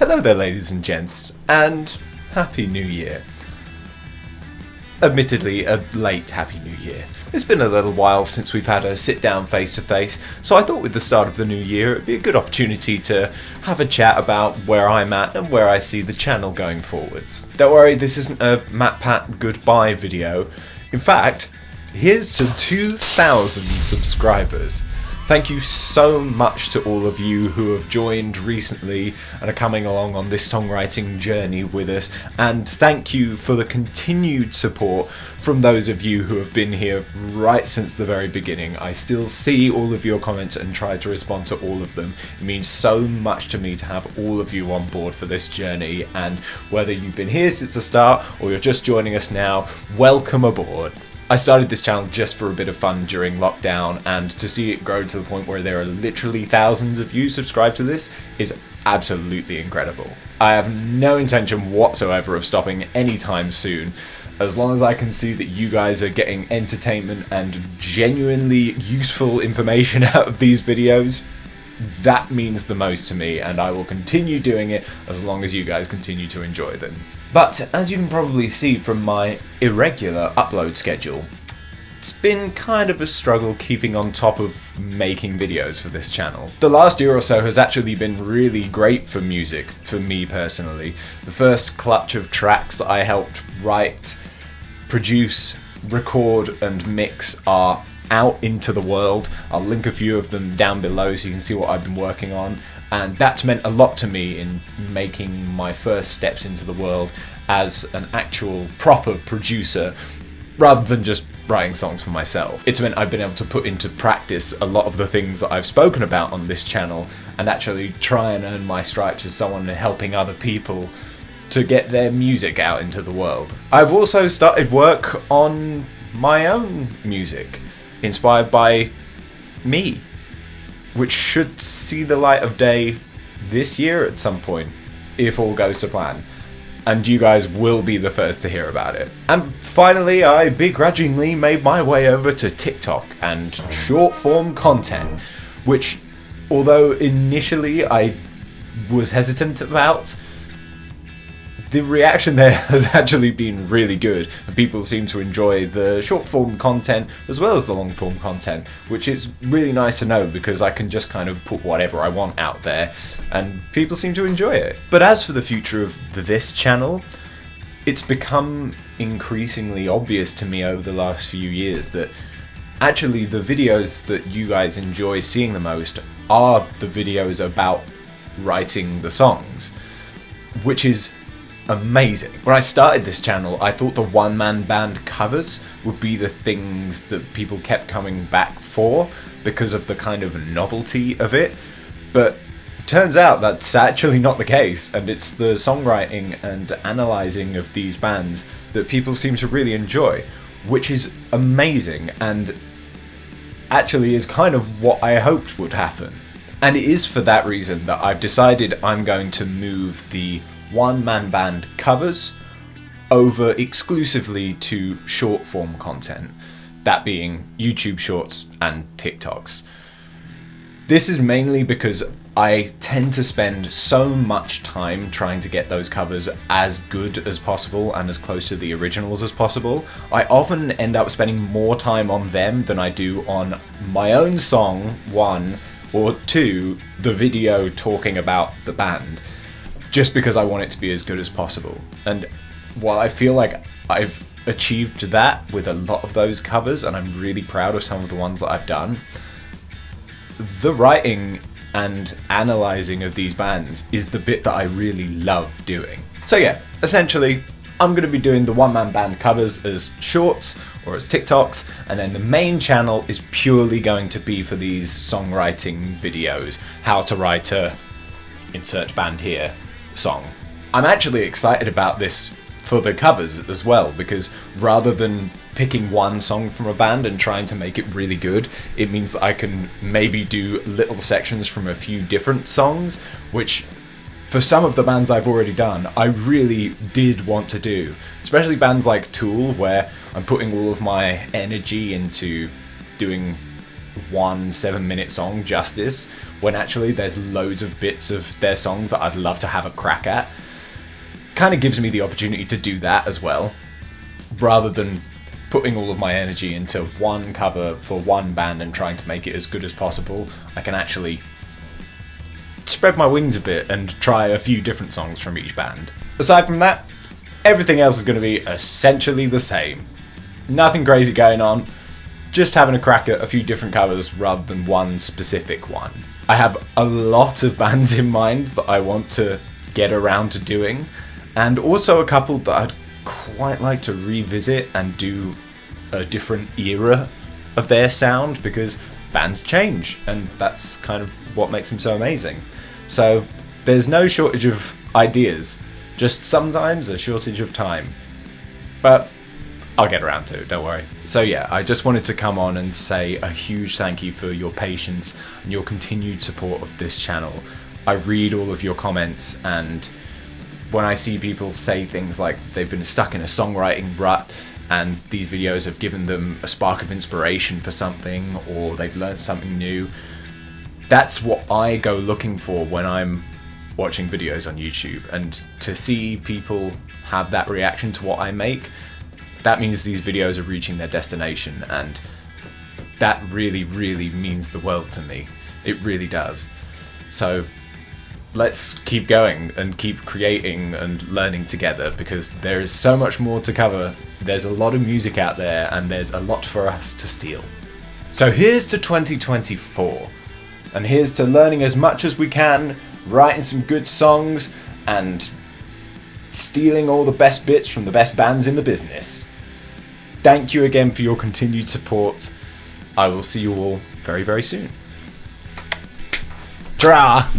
Hello there, ladies and gents, and Happy New Year. Admittedly, a late Happy New Year. It's been a little while since we've had a sit-down face-to-face, so I thought with the start of the new year it'd be a good opportunity to have a chat about where I'm at and where I see the channel going forwards. Don't worry, this isn't a MatPat goodbye video. In fact, here's to 2,000 subscribers. Thank you so much to all of you who have joined recently and are coming along on this songwriting journey with us, and thank you for the continued support from those of you who have been here right since the very beginning. I still see all of your comments and try to respond to all of them. It means so much to me to have all of you on board for this journey, and whether you've been here since the start or you're just joining us now, welcome aboard. I started this channel just for a bit of fun during lockdown, and to see it grow to the point where there are literally thousands of you subscribed to this is absolutely incredible. I have no intention whatsoever of stopping anytime soon. As long as I can see that you guys are getting entertainment and genuinely useful information out of these videos, that means the most to me, and I will continue doing it as long as you guys continue to enjoy them. But as you can probably see from my irregular upload schedule, it's been kind of a struggle keeping on top of making videos for this channel. The last year or so has actually been really great for music, for me personally. The first clutch of tracks that I helped write, produce, record and mix are out into the world. I'll link a few of them down below so you can see what I've been working on, and that's meant a lot to me in making my first steps into the world as an actual proper producer rather than just writing songs for myself. It's meant I've been able to put into practice a lot of the things that I've spoken about on this channel and actually try and earn my stripes as someone helping other people to get their music out into the world. I've also started work on my own music, inspired by me, which should see the light of day this year at some point, if all goes to plan. And you guys will be the first to hear about it. And finally, I begrudgingly made my way over to TikTok and short form content, which, although initially I was hesitant about, the reaction there has actually been really good, and people seem to enjoy the short form content as well as the long form content, which is really nice to know because I can just kind of put whatever I want out there and people seem to enjoy it. But as for the future of this channel, it's become increasingly obvious to me over the last few years that actually the videos that you guys enjoy seeing the most are the videos about writing the songs, which is amazing. When I started this channel, I thought the one-man band covers would be the things that people kept coming back for because of the kind of novelty of it, but it turns out that's actually not the case, and it's the songwriting and analysing of these bands that people seem to really enjoy, which is amazing and actually is kind of what I hoped would happen. And it is for that reason that I've decided I'm going to move the one-man band covers over exclusively to short form content, that being YouTube shorts and TikToks. This is mainly because I tend to spend so much time trying to get those covers as good as possible and as close to the originals as possible. I often end up spending more time on them than I do on my own song, one, or two, the video talking about the band, just because I want it to be as good as possible. And while I feel like I've achieved that with a lot of those covers, and I'm really proud of some of the ones that I've done, the writing and analysing of these bands is the bit that I really love doing. So yeah, essentially, I'm going to be doing the one-man band covers as shorts or as TikToks, and then the main channel is purely going to be for these songwriting videos, how to write a insert band here song. I'm actually excited about this for the covers as well, because rather than picking one song from a band and trying to make it really good, it means that I can maybe do little sections from a few different songs, which for some of the bands I've already done, I really did want to do. Especially bands like Tool, where I'm putting all of my energy into doing one 7-minute song justice, when actually there's loads of bits of their songs that I'd love to have a crack at. Kind of gives me the opportunity to do that as well, rather than putting all of my energy into one cover for one band and trying to make it as good as possible. I can actually spread my wings a bit and try a few different songs from each band. Aside from that, everything else is going to be essentially the same. Nothing crazy going on, just having a crack at a few different covers rather than one specific one. I have a lot of bands in mind that I want to get around to doing, and also a couple that I'd quite like to revisit and do a different era of their sound, because bands change and that's kind of what makes them so amazing. So there's no shortage of ideas, just sometimes a shortage of time. But I'll get around to it, don't worry. So yeah, I just wanted to come on and say a huge thank you for your patience and your continued support of this channel. I read all of your comments, and when I see people say things like they've been stuck in a songwriting rut and these videos have given them a spark of inspiration for something, or they've learned something new, that's what I go looking for when I'm watching videos on YouTube. And to see people have that reaction to what I make, that means these videos are reaching their destination, and that really, really means the world to me. It really does. So let's keep going and keep creating and learning together, because there is so much more to cover. There's a lot of music out there and there's a lot for us to steal. So here's to 2024, and here's to learning as much as we can, writing some good songs, and stealing all the best bits from the best bands in the business. Thank you again for your continued support. I will see you all very, very soon. Ta-ra!